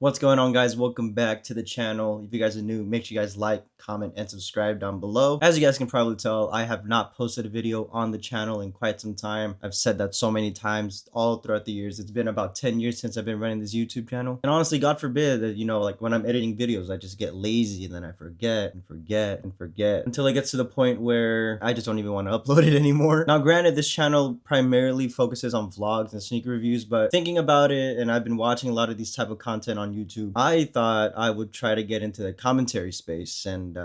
What's going on, guys? Welcome back to the channel. If you guys are new, make sure you guys like, comment, and subscribe down below. As you guys can probably tell, I have not posted a video on the channel in quite some time. I've said that so many times all throughout the years. It's been about 10 years since I've been running this YouTube channel. And honestly, God forbid that, like when I'm editing videos, I just get lazy and then I forget and forget and forget until it gets to the point where I just don't even want to upload it anymore. Now, granted, this channel primarily focuses on vlogs and sneaker reviews, but thinking about it, and I've been watching a lot of these type of content on YouTube, I thought I would try to get into the commentary space, and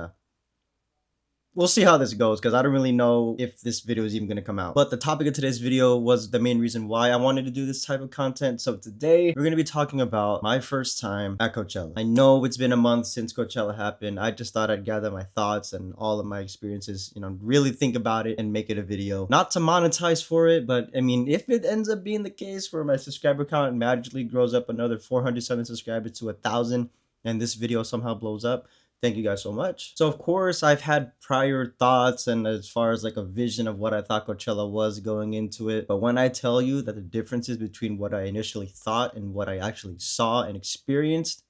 we'll see how this goes because I don't really know if this video is even going to come out. But the topic of today's video was the main reason why I wanted to do this type of content. So today we're going to be talking about my first time at Coachella. I know it's been a month since Coachella happened. I just thought I'd gather my thoughts and all of my experiences, really think about it and make it a video. Not to monetize for it, but I mean, if it ends up being the case where my subscriber count magically grows up another 407 subscribers to 1,000 and this video somehow blows up, thank you guys so much. So of course I've had prior thoughts and as far as like a vision of what I thought Coachella was going into it. But when I tell you that the differences between what I initially thought and what I actually saw and experienced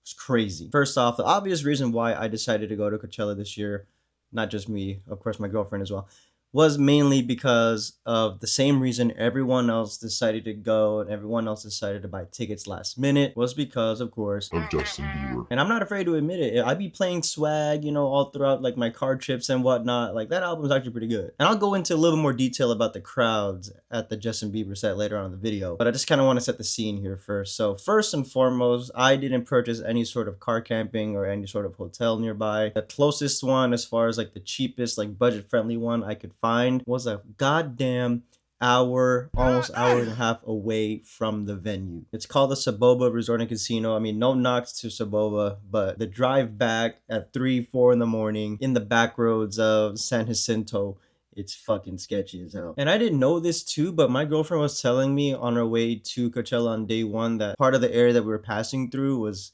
was crazy. First off, the obvious reason why I decided to go to Coachella this year, not just me, of course my girlfriend as well, was mainly because of the same reason everyone else decided to go and everyone else decided to buy tickets last minute, was because, of course, of Justin Bieber. and I'm not afraid to admit it. I be playing Swag, all throughout like my car trips and whatnot. Like that album is actually pretty good. And I'll go into a little more detail about the crowds at the Justin Bieber set later on in the video. But I just kind of want to set the scene here first. So first and foremost, I didn't purchase any sort of car camping or any sort of hotel nearby. The closest one, as far as like the cheapest, like budget friendly one I could find, was a goddamn almost hour and a half away from the venue. It's called the Saboba Resort and Casino. I mean, no knocks to Saboba, but the drive back at 3, 4 in the morning in the back roads of San Jacinto, it's fucking sketchy as hell. And I didn't know this too, but my girlfriend was telling me on our way to Coachella on day one that part of the area that we were passing through was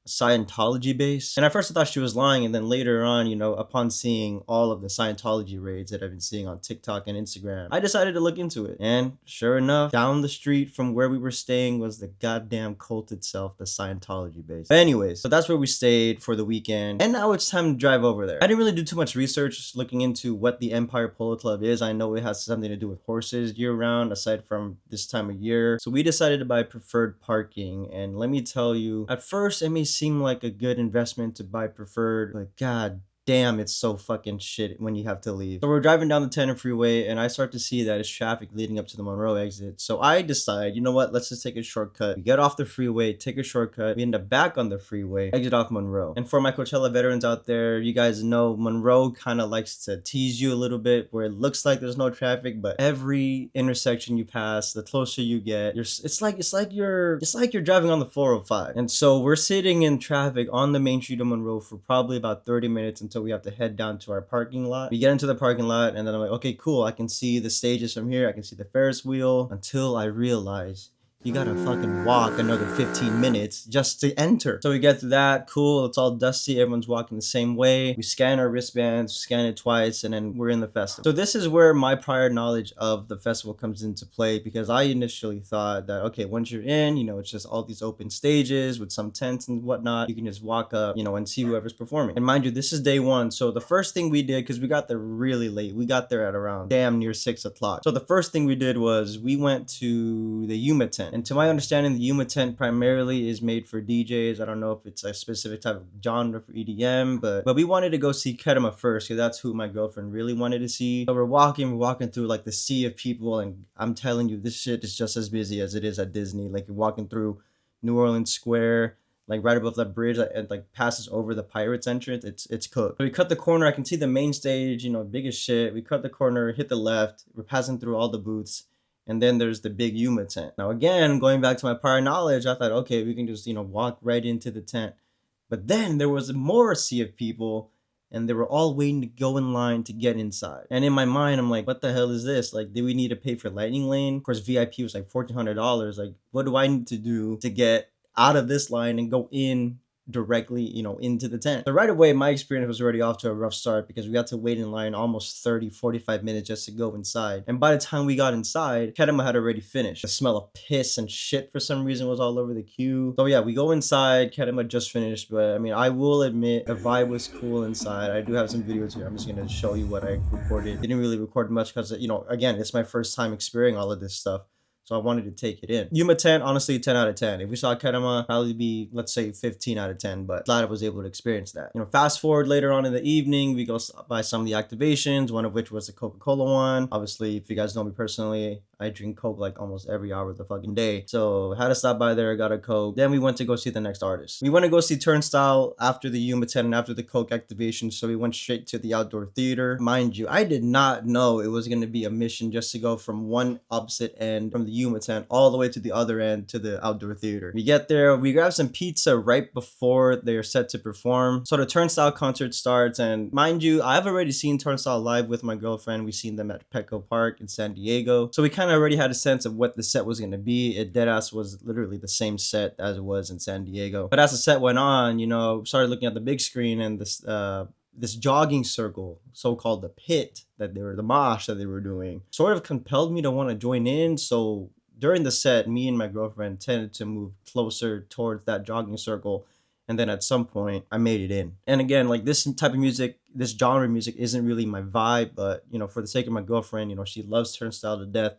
Scientology base. And at first I thought she was lying, and then later on, upon seeing all of the Scientology raids that I've been seeing on TikTok and Instagram, I decided to look into it. And sure enough, down the street from where we were staying was the goddamn cult itself, the Scientology base. But anyways, so that's where we stayed for the weekend, and now it's time to drive over there. I didn't really do too much research looking into what the Empire Polo Club is. I know it has something to do with horses year round aside from this time of year. So we decided to buy preferred parking, and let me tell you, at first it may seem like a good investment to buy preferred, but god damn, it's so fucking shit when you have to leave. So we're driving down the Tanner Freeway, and I start to see that it's traffic leading up to the Monroe exit. So I decide, you know what, let's just take a shortcut. We get off the freeway, take a shortcut. We end up back on the freeway, exit off Monroe. And for my Coachella veterans out there, you guys know Monroe kind of likes to tease you a little bit, where it looks like there's no traffic, but every intersection you pass, the closer you get, it's like you're driving on the 405. And so we're sitting in traffic on the main street of Monroe for probably about 30 minutes until we have to head down to our parking lot. We get into the parking lot, and then I'm like, okay, cool. I can see the stages from here. I can see the Ferris wheel, until I realize you gotta fucking walk another 15 minutes just to enter. So we get to that, cool, it's all dusty, everyone's walking the same way. We scan our wristbands, scan it twice, and then we're in the festival. So this is where my prior knowledge of the festival comes into play, because I initially thought that, okay, once you're in, it's just all these open stages with some tents and whatnot. You can just walk up, and see whoever's performing. And mind you, this is day one. So the first thing we did, because we got there really late, we got there at around damn near 6 o'clock. So the first thing we did was we went to the Yuma tent. And to my understanding, the Yuma tent primarily is made for DJs. I don't know if it's a specific type of genre for EDM, but we wanted to go see Kedema first, because that's who my girlfriend really wanted to see. So we're walking through like the sea of people, and I'm telling you, this shit is just as busy as it is at Disney. Like you're walking through New Orleans Square, like right above that bridge that like passes over the Pirates entrance. It's cooked. So we cut the corner. I can see the main stage, big as shit. We cut the corner, hit the left. We're passing through all the booths. And then there's the big Yuma tent. Now again, going back to my prior knowledge, I thought, okay, we can just, walk right into the tent. But then there was more sea of people, and they were all waiting to go in line to get inside. And in my mind, I'm like, what the hell is this? Like, do we need to pay for Lightning Lane? Of course, VIP was like $1,400. Like, what do I need to do to get out of this line and go in directly, into the tent. So right away, my experience was already off to a rough start because we had to wait in line almost 30-45 minutes just to go inside. And by the time we got inside, Kedema had already finished. The smell of piss and shit for some reason was all over the queue. So yeah, we go inside. Kedema just finished, but I mean, I will admit the vibe was cool inside. I do have some videos here. I'm just gonna show you what I recorded. Didn't really record much because, again, it's my first time experiencing all of this stuff. So I wanted to take it in. Yuma 10, honestly, 10 out of 10. If we saw Kedema, probably be, let's say, 15 out of 10, but glad I was able to experience that. Fast forward later on in the evening, we go by some of the activations, one of which was the Coca-Cola one. Obviously, if you guys know me personally, I drink Coke like almost every hour of the fucking day. So had to stop by there, got a Coke. Then we went to go see the next artist. We went to go see Turnstile after the Yuma 10 and after the Coke activation. So we went straight to the outdoor theater. Mind you, I did not know it was going to be a mission just to go from one opposite end from the Yuma tent all the way to the other end to the outdoor theater. We get there, we grab some pizza right before they're set to perform. So the Turnstile concert starts, and mind you, I've already seen Turnstile live with my girlfriend. We've seen them at Petco Park in San Diego. So we kind of already had a sense of what the set was going to be. It deadass was literally the same set as it was in San Diego. But as the set went on, started looking at the big screen, and this jogging circle, so-called the pit the mosh that they were doing, sort of compelled me to want to join in. So during the set, me and my girlfriend tended to move closer towards that jogging circle. And then at some point, I made it in. And again, like this type of music, this genre of music isn't really my vibe, but, for the sake of my girlfriend, she loves Turnstile to death,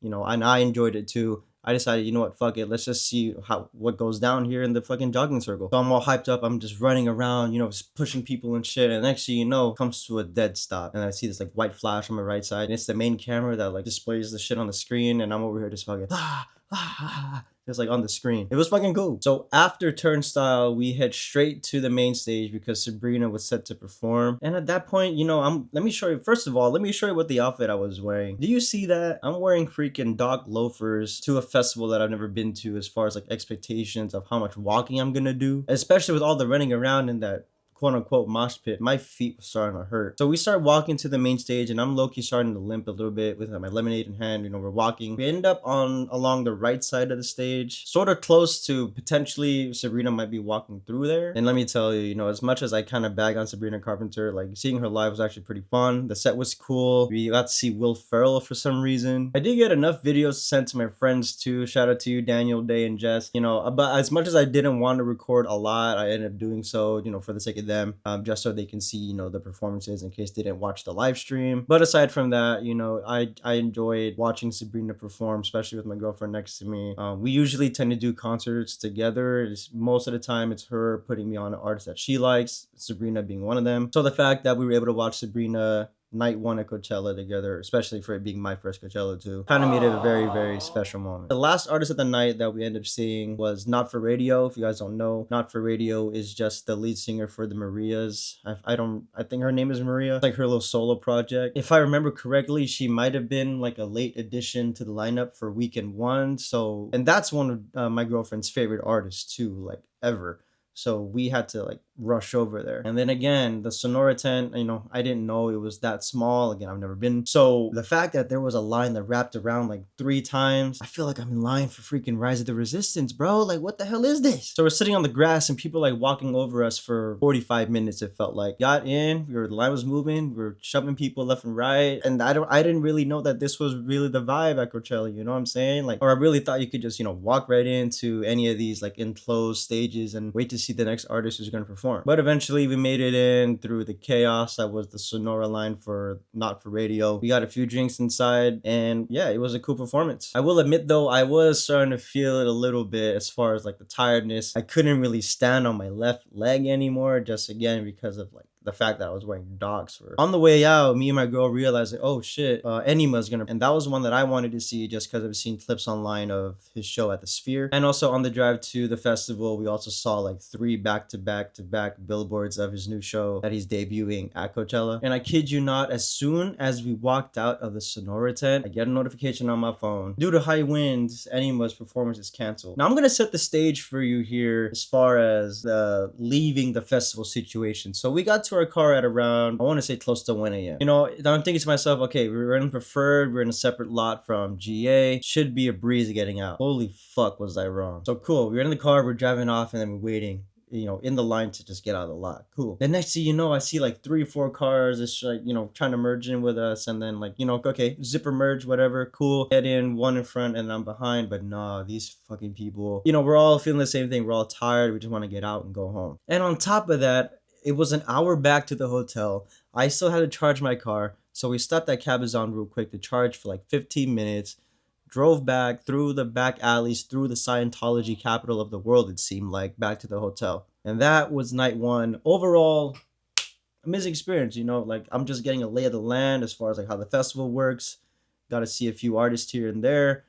and I enjoyed it too. I decided, you know what, fuck it. Let's just see what goes down here in the fucking jogging circle. So I'm all hyped up. I'm just running around, just pushing people and shit. And next thing you know, comes to a dead stop. And I see this like white flash on my right side. And it's the main camera that like displays the shit on the screen. And I'm over here just fucking just like on the screen. It was fucking cool. So after Turnstile, we head straight to the main stage because Sabrina was set to perform. And at that point, let me show you, first of all, let me show you what the outfit I was wearing. Do you see that? I'm wearing freaking dog loafers to a festival that I've never been to, as far as like expectations of how much walking I'm gonna do, especially with all the running around in that quote unquote mosh pit. My feet were starting to hurt. So we start walking to the main stage, and I'm low-key starting to limp a little bit with my lemonade in hand. We're walking. We end up along the right side of the stage, sort of close to potentially Sabrina might be walking through there. And let me tell you, as much as I kind of bag on Sabrina Carpenter, like seeing her live was actually pretty fun. The set was cool. We got to see Will Ferrell for some reason. I did get enough videos sent to my friends too. Shout out to you, Daniel, Day, and Jess. But as much as I didn't want to record a lot, I ended up doing so, for the sake of them, just so they can see, the performances in case they didn't watch the live stream. But aside from that, I enjoyed watching Sabrina perform, especially with my girlfriend next to me. We usually tend to do concerts together. Most of the time, it's her putting me on an artist that she likes, Sabrina being one of them. So the fact that we were able to watch Sabrina night one at Coachella together, especially for it being my first Coachella too, kind of made it a very, very special moment. The last artist of the night that we ended up seeing was Not For Radio. If you guys don't know, Not For Radio is just the lead singer for the Marias. I think her name is Maria. It's like her little solo project. If I remember correctly, she might have been like a late addition to the lineup for weekend one. So, and that's one of my girlfriend's favorite artists too, like ever. So we had to like rush over there. And then again, the Sonora tent, I didn't know it was that small. Again, I've never been. So the fact that there was a line that wrapped around like 3 times, I feel like I'm in line for freaking Rise of the Resistance, bro. Like, what the hell is this? So we're sitting on the grass and people like walking over us for 45 minutes, it felt like. Got in, the line was moving, we were shoving people left and right. And I didn't really know that this was really the vibe at Coachella, you know what I'm saying? Like, or I really thought you could just, walk right into any of these like enclosed stages and wait to see the next artist who's going to perform. But eventually we made it in through the chaos that was the Sonora line for Not For Radio. We got a few drinks inside, and yeah, it was a cool performance. I will admit though, I was starting to feel it a little bit as far as like the tiredness. I couldn't really stand on my left leg anymore, just again because of like the fact that I was wearing dogs for. On the way out, me and my girl realized like, oh shit, Enima's gonna, and that was one that I wanted to see just because I've seen clips online of his show at the Sphere. And also on the drive to the festival, we also saw like 3 back-to-back billboards of his new show that he's debuting at Coachella. And I kid you not, as soon as we walked out of the Sonora tent, I get a notification on my phone. Due to high winds, Enima's performance is canceled. Now I'm gonna set the stage for you here as far as leaving the festival situation. So we got to our car at around, I want to say close to 1 a.m. I'm thinking to myself, okay, we're in preferred, we're in a separate lot from GA, should be a breeze getting out. Holy fuck was I wrong. So cool, we're in the car, we're driving off, and then we're waiting. in the line to just get out of the lot. Cool. The next thing you know, I see like 3 or 4 cars. It's like, trying to merge in with us. And then like, okay, zipper merge, whatever. Cool. Get in, one in front and I'm behind. But nah, these fucking people, we're all feeling the same thing. We're all tired. We just want to get out and go home. And on top of that, it was an hour back to the hotel. I still had to charge my car. So we stopped at Cabazon real quick to charge for like 15 minutes. Drove back through the back alleys, through the Scientology capital of the world, it seemed like, back to the hotel. And that was night one. Overall, amazing experience, like I'm just getting a lay of the land as far as like how the festival works. Got to see a few artists here and there.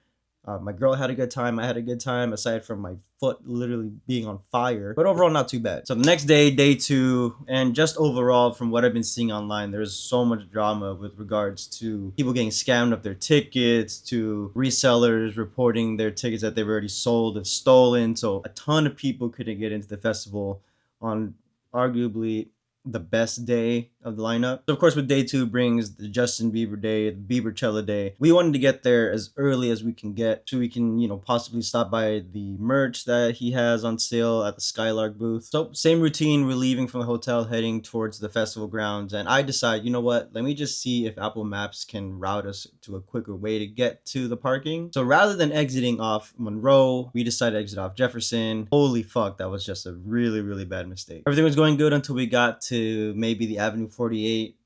My girl had a good time. I had a good time, aside from my foot literally being on fire. But overall, not too bad. So the next day, day two, and just overall, from what I've been seeing online, there's so much drama with regards to people getting scammed of their tickets, to resellers reporting their tickets that they've already sold and stolen. So a ton of people couldn't get into the festival on arguably the best day of the lineup. So of course, with day two brings the Justin Bieber day, the Biebercella day. We wanted to get there as early as we can get, so we can, possibly stop by the merch that he has on sale at the Skylark booth. So same routine, we're leaving from the hotel, heading towards the festival grounds, and I decide, you know what, let me just see if Apple Maps can route us to a quicker way to get to the parking. So rather than exiting off Monroe, we decided to exit off Jefferson. Holy fuck, that was just a really, really bad mistake. Everything was going good until we got to maybe the Avenue 48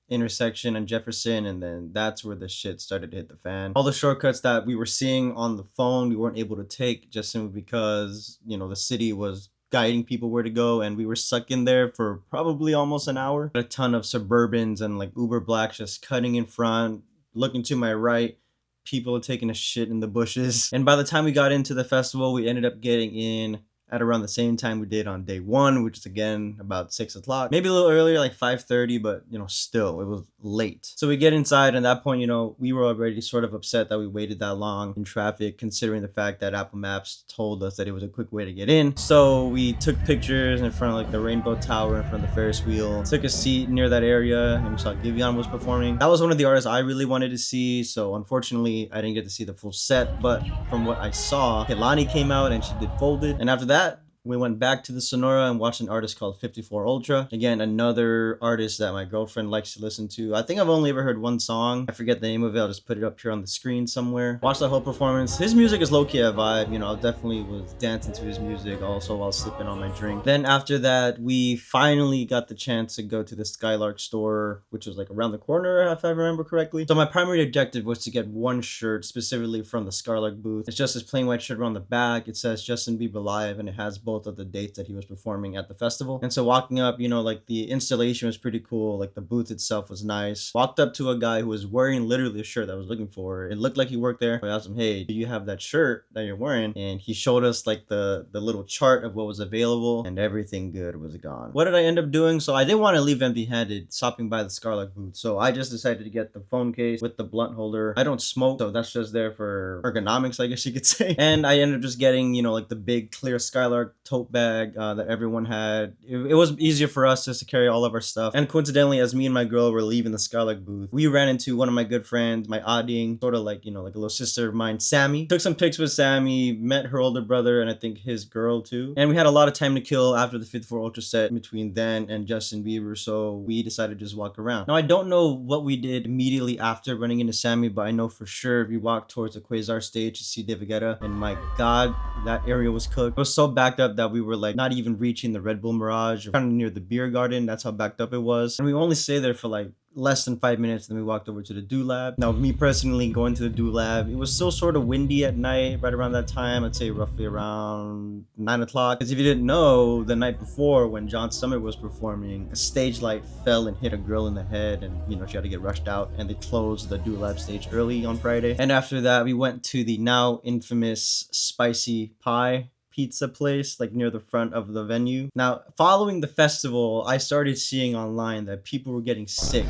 intersection and Jefferson, and then that's where the shit started to hit the fan. All the shortcuts that we were seeing on the phone, we weren't able to take, just simply because, the city was guiding people where to go, and we were stuck in there for probably almost an hour. A ton of Suburbans and like Uber Blacks just cutting in front, looking to my right, people taking a shit in the bushes. And by the time we got into the festival, we ended up getting in at around the same time we did on day one, which is again about 6 o'clock, maybe a little earlier, like 5:30, but still it was late. So we get inside, and at that point, we were already sort of upset that we waited that long in traffic, considering the fact that Apple Maps told us that it was a quick way to get in. So we took pictures in front of like the Rainbow Tower, in front of the Ferris wheel, took a seat near that area, and we saw Giveon was performing. That was one of the artists I really wanted to see, so unfortunately I didn't get to see the full set, but from what I saw, Kehlani came out and she did Folded, and after that we went back to the Sonora and watched an artist called 54 Ultra. Again, another artist that my girlfriend likes to listen to. I think I've only ever heard one song. I forget the name of it. I'll just put it up here on the screen somewhere. Watch the whole performance. His music is low-key a vibe. I definitely was dancing to his music also while sipping on my drink. Then after that, we finally got the chance to go to the Skylark store, which was like around the corner, if I remember correctly. So my primary objective was to get one shirt specifically from the Skylark booth. It's just this plain white shirt around the back. It says Justin Bieber Live, and it has both of the dates that he was performing at the festival. And so walking up, like the installation was pretty cool. Like the booth itself was nice. Walked up to a guy who was wearing literally a shirt that I was looking for. It looked like he worked there. I asked him, hey, do you have that shirt that you're wearing? And he showed us like the little chart of what was available, and everything good was gone. What did I end up doing? So I didn't want to leave empty-handed stopping by the Skylark booth. So I just decided to get the phone case with the blunt holder. I don't smoke, so that's just there for ergonomics, I guess you could say. And I ended up just getting, like the big clear Skylark tote bag that everyone had. It was easier for us just to carry all of our stuff. And coincidentally, as me and my girl were leaving the Skylark booth, we ran into one of my good friends, my Ading, sort of like, like a little sister of mine, Sammy. Took some pics with Sammy, met her older brother, and I think his girl too. And we had a lot of time to kill after the 54 Ultra set between then and Justin Bieber, so we decided to just walk around. Now, I don't know what we did immediately after running into Sammy, but I know for sure we walked towards the Quasar stage to see David Guetta, and my god, that area was cooked. It was so backed up that we were like not even reaching the Red Bull Mirage, or kind of near the beer garden. That's how backed up it was. And we only stayed there for like less than 5 minutes, then we walked over to the Do Lab. Now, me personally going to the Do Lab, it was still sort of windy at night, right around that time. I'd say roughly around 9 o'clock. Because if you didn't know, the night before when John Summit was performing, a stage light fell and hit a girl in the head, and she had to get rushed out, and they closed the Do Lab stage early on Friday. And after that, we went to the now infamous Spicy Pie pizza place, like near the front of the venue. Now, following the festival, I started seeing online that people were getting sick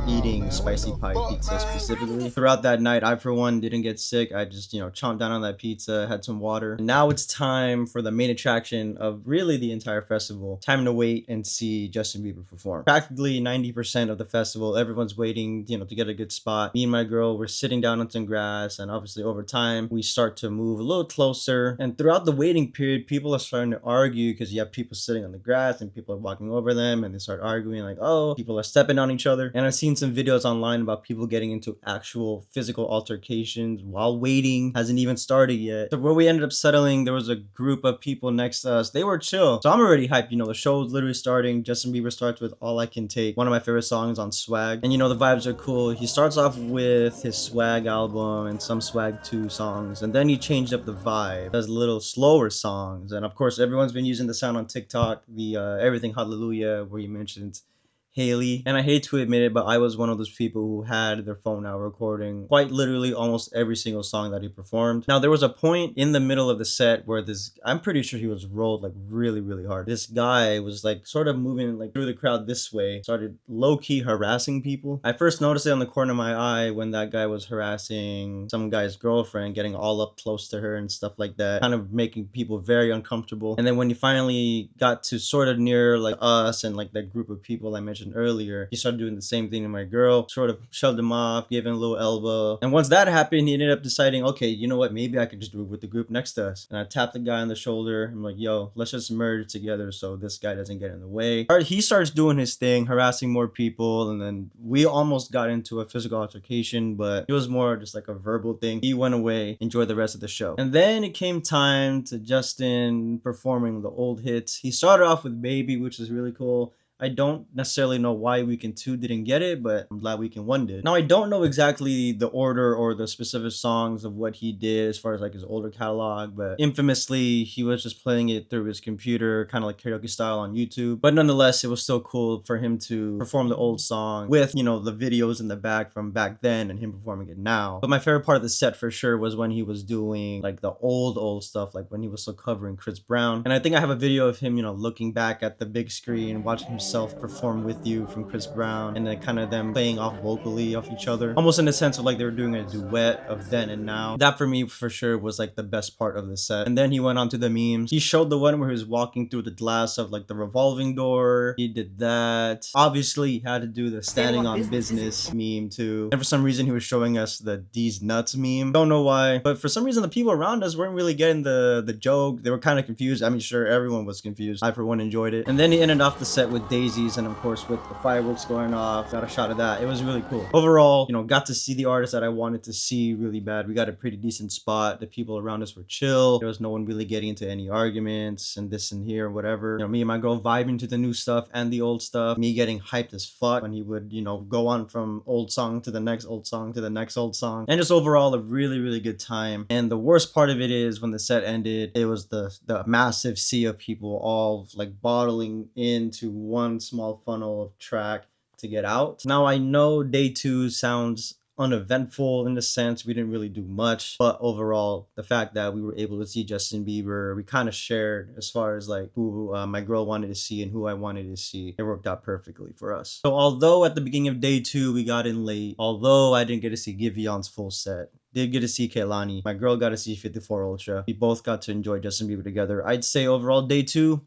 eating spicy pie pizza specifically. Throughout that night, I for one didn't get sick. I just, chomped down on that pizza, had some water. And now it's time for the main attraction of really the entire festival. Time to wait and see Justin Bieber perform. Practically 90% of the festival, everyone's waiting, to get a good spot. Me and my girl were sitting down on some grass, and obviously over time, we start to move a little closer. And throughout the waiting waiting period, people are starting to argue because you have people sitting on the grass and people are walking over them and they start arguing like, oh, people are stepping on each other. And I've seen some videos online about people getting into actual physical altercations while waiting hasn't even started yet. So where we ended up settling, there was a group of people next to us. They were chill. So I'm already hyped. The show's literally starting. Justin Bieber starts with All I Can Take, one of my favorite songs on Swag. And the vibes are cool. He starts off with his Swag album and some Swag 2 songs. And then he changed up the vibe. Does little slower songs. And of course, everyone's been using the sound on TikTok, the Everything Hallelujah, where he mentions Haley. And I hate to admit it, but I was one of those people who had their phone out recording quite literally almost every single song that he performed. Now, there was a point in the middle of the set where I'm pretty sure he was rolled like really, really hard. This guy was like sort of moving like through the crowd this way, started low-key harassing people. I first noticed it on the corner of my eye when that guy was harassing some guy's girlfriend, getting all up close to her and stuff like that, kind of making people very uncomfortable. And then when he finally got to sort of near like us and like that group of people I mentioned earlier, he started doing the same thing to my girl, sort of shoved him off, gave him a little elbow. And once that happened, he ended up deciding, okay, you know what, maybe I could just do it with the group next to us. And I tapped the guy on the shoulder. I'm like, yo, let's just merge together so this guy doesn't get in the way. He starts doing his thing, harassing more people, and then we almost got into a physical altercation, but it was more just like a verbal thing. He went away, enjoyed the rest of the show. And then it came time to Justin performing the old hits. He started off with Baby, which is really cool. I don't necessarily know why Weekend 2 didn't get it, but I'm glad Weekend 1 did. Now, I don't know exactly the order or the specific songs of what he did as far as like his older catalog, but infamously, he was just playing it through his computer, kind of like karaoke style on YouTube. But nonetheless, it was still cool for him to perform the old song with, the videos in the back from back then and him performing it now. But my favorite part of the set for sure was when he was doing like the old stuff, like when he was still covering Chris Brown. And I think I have a video of him, looking back at the big screen, watching himself perform With You from Chris Brown, and then kind of them playing off vocally off each other, almost in the sense of like they were doing a duet of then and now. That for me for sure was like the best part of the set. And then he went on to the memes. He showed the one where he was walking through the glass of like the revolving door. He did that. Obviously he had to do the standing on business meme too, and for some reason he was showing us the D's nuts meme. Don't know why, but for some reason the people around us weren't really getting the joke. They were kind of confused. I mean, sure, everyone was confused. I for one enjoyed it. And then he ended off the set with daisies, and of course with the fireworks going off, got a shot of that. It was really cool. Overall, got to see the artist that I wanted to see really bad. We got a pretty decent spot. The people around us were chill. There was no one really getting into any arguments and this and here, whatever. Me and my girl vibing to the new stuff and the old stuff. Me getting hyped as fuck when he would, go on from old song to the next old song to the next old song. And just overall a really, really good time. And the worst part of it is when the set ended, it was the massive sea of people all like bottling into one small funnel of track to get out. Now I know day 2 sounds uneventful in the sense we didn't really do much, but overall the fact that we were able to see Justin Bieber, we kind of shared as far as like who my girl wanted to see and who I wanted to see. It worked out perfectly for us. So although at the beginning of day 2 we got in late, although I didn't get to see Givion's full set, did get to see Kehlani, my girl got to see 54 Ultra, we both got to enjoy Justin Bieber together. I'd say overall day 2,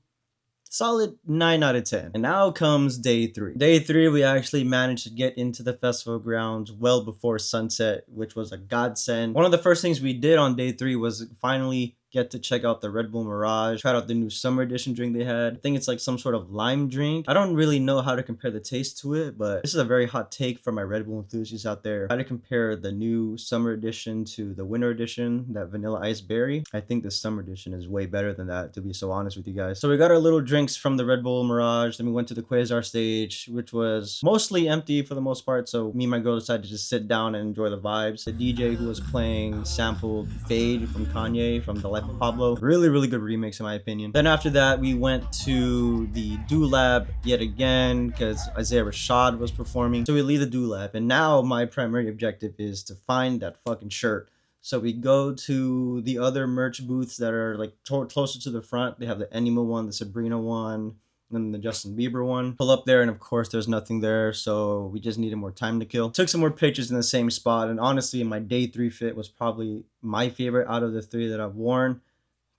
solid 9 out of 10. And now comes day 3. Day 3, we actually managed to get into the festival grounds well before sunset, which was a godsend. One of the first things we did on day 3 was finally get to check out the Red Bull Mirage, tried out the new summer edition drink they had. I think it's like some sort of lime drink. I don't really know how to compare the taste to it, but this is a very hot take for my Red Bull enthusiasts out there. How to compare the new summer edition to the winter edition, that vanilla ice berry. I think the summer edition is way better than that, to be so honest with you guys. So we got our little drinks from the Red Bull Mirage, then we went to the Quasar stage, which was mostly empty for the most part, so me and my girl decided to just sit down and enjoy the vibes. The DJ who was playing sampled Fade from Kanye from The Life of Pablo. Really, really good remix in my opinion. Then after that, we went to the Do Lab yet again because Isaiah Rashad was performing. So we leave the Do Lab, and now my primary objective is to find that fucking shirt. So we go to the other merch booths that are like closer to the front. They have the Enima one, the Sabrina one, and the Justin Bieber one. Pull up there, and of course there's nothing there, so we just needed more time to kill. Took some more pictures in the same spot, and honestly my day 3 fit was probably my favorite out of the 3 that I've worn.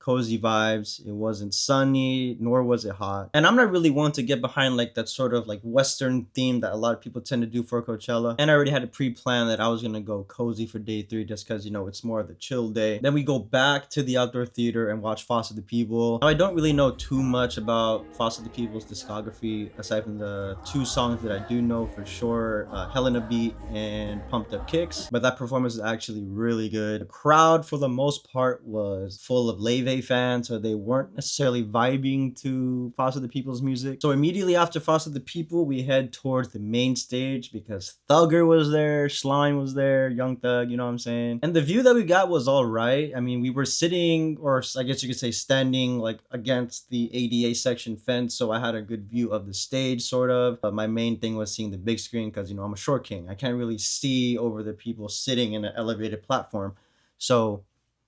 cozy vibes. It wasn't sunny, nor was it hot. And I'm not really one to get behind like that sort of like Western theme that a lot of people tend to do for Coachella. And I already had a pre-plan that I was gonna go cozy for day 3 just because, you know, it's more of the chill day. Then we go back to the outdoor theater and watch Foster the People. Now, I don't really know too much about Foster the People's discography aside from the 2 songs that I do know for sure, Helena Beat and Pumped Up Kicks. But that performance is actually really good. The crowd for the most part was full of Leve fans, so they weren't necessarily vibing to Foster the People's music. So immediately after Foster the People, we head towards the main stage because Thugger was there, Slime was there, Young Thug, you know what I'm saying? And the view that we got was all right. I mean, we were sitting, or I guess you could say standing, like against the ADA section fence, so I had a good view of the stage, sort of. But my main thing was seeing the big screen because, you know, I'm a short king. I can't really see over the people sitting in an elevated platform. So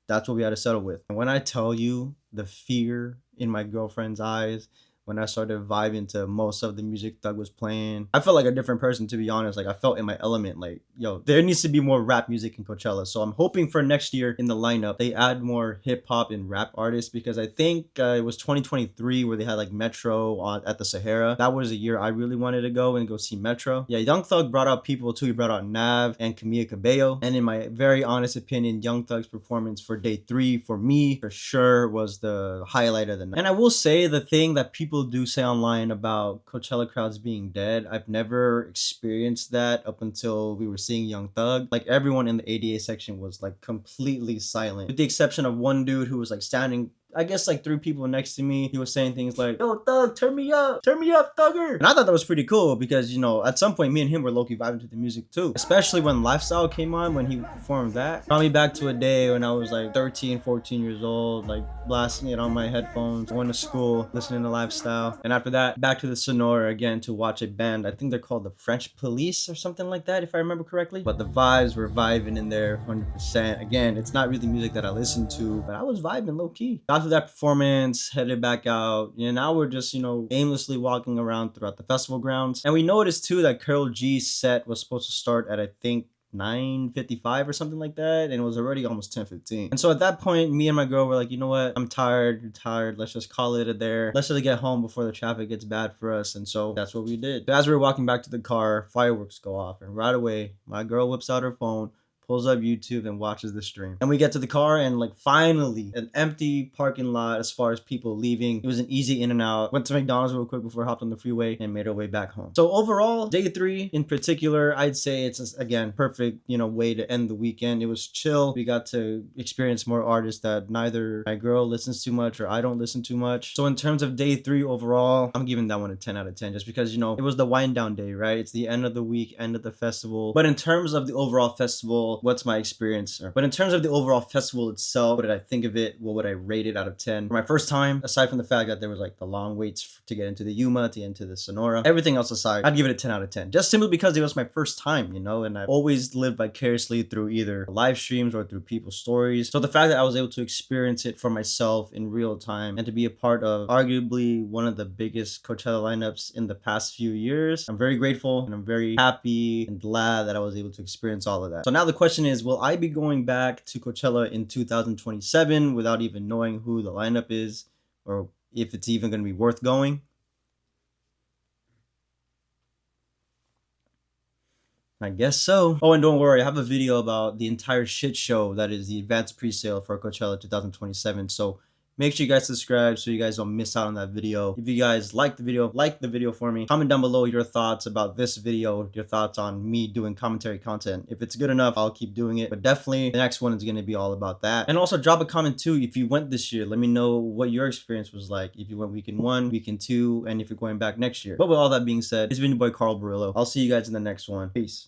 that's what we had to settle with. And when I tell you the fear in my girlfriend's eyes when I started vibing to most of the music Thug was playing, I felt like a different person, to be honest. Like, I felt in my element. Like, yo, there needs to be more rap music in Coachella. So I'm hoping for next year in the lineup they add more hip hop and rap artists, because I think it was 2023 where they had like Metro at the Sahara. That was a year I really wanted to go and go see Metro. Yeah, Young Thug brought out people too. He brought out Nav and Camila Cabello. And in my very honest opinion, Young Thug's performance for day 3 for me for sure was the highlight of the night. And I will say, the thing that people do say online about Coachella crowds being dead, I've never experienced that up until we were seeing Young Thug. Like, everyone in the ADA section was like completely silent, with the exception of one dude who was like standing, I guess, like 3 people next to me. He was saying things like, "Yo, Thug, turn me up, Thugger." And I thought that was pretty cool because, you know, at some point me and him were low-key vibing to the music too. Especially when Lifestyle came on, when he performed that. Brought me back to a day when I was like 13, 14 years old, like blasting it on my headphones, going to school, listening to Lifestyle. And after that, back to the Sonora again to watch a band. I think they're called the French Police or something like that, if I remember correctly. But the vibes were vibing in there 100%. Again, it's not really music that I listen to, but I was vibing low-key. After that performance, headed back out, and now we're just, you know, aimlessly walking around throughout the festival grounds. And we noticed too that Karol G's set was supposed to start at, I think, 9:55 or something like that, and it was already almost 10:15. And so at that point, me and my girl were like, you know what, I'm tired, you're tired, let's just call it a day. Let's just get home before the traffic gets bad for us. And so that's what we did. So as we were walking back to the car, fireworks go off, and right away my girl whips out her phone, pulls up YouTube, and watches the stream. And we get to the car, and like finally an empty parking lot as far as people leaving. It was an easy in and out. Went to McDonald's real quick before I hopped on the freeway and made our way back home. So overall, day 3 in particular, I'd say it's just, again, perfect, you know, way to end the weekend. It was chill. We got to experience more artists that neither my girl listens too much or I don't listen too much. So in terms of day 3 overall, I'm giving that one a 10 out of 10 just because, you know, it was the wind down day, right? It's the end of the week, end of the festival. But in terms of the overall festival, what's my experience? But in terms of the overall festival itself, what did I think of it? What would I rate it out of 10? For my first time, aside from the fact that there was like the long waits to get into the Yuma, to get into the Sonora, everything else aside, I'd give it a 10 out of 10. Just simply because it was my first time, you know, and I've always lived vicariously through either live streams or through people's stories. So the fact that I was able to experience it for myself in real time and to be a part of arguably one of the biggest Coachella lineups in the past few years, I'm very grateful, and I'm very happy and glad that I was able to experience all of that. So now the question is, will I be going back to Coachella in 2027 without even knowing who the lineup is, or if it's even going to be worth going? I guess so. Oh, and don't worry, I have a video about the entire shit show that is the advanced pre-sale for Coachella 2027. So make sure you guys subscribe so you guys don't miss out on that video. If you guys like the video for me. Comment down below your thoughts about this video, your thoughts on me doing commentary content. If it's good enough, I'll keep doing it. But definitely the next one is going to be all about that. And also drop a comment too if you went this year. Let me know what your experience was like. If you went weekend 1, weekend 2, and if you're going back next year. But with all that being said, it's been your boy Carl Borillo. I'll see you guys in the next one. Peace.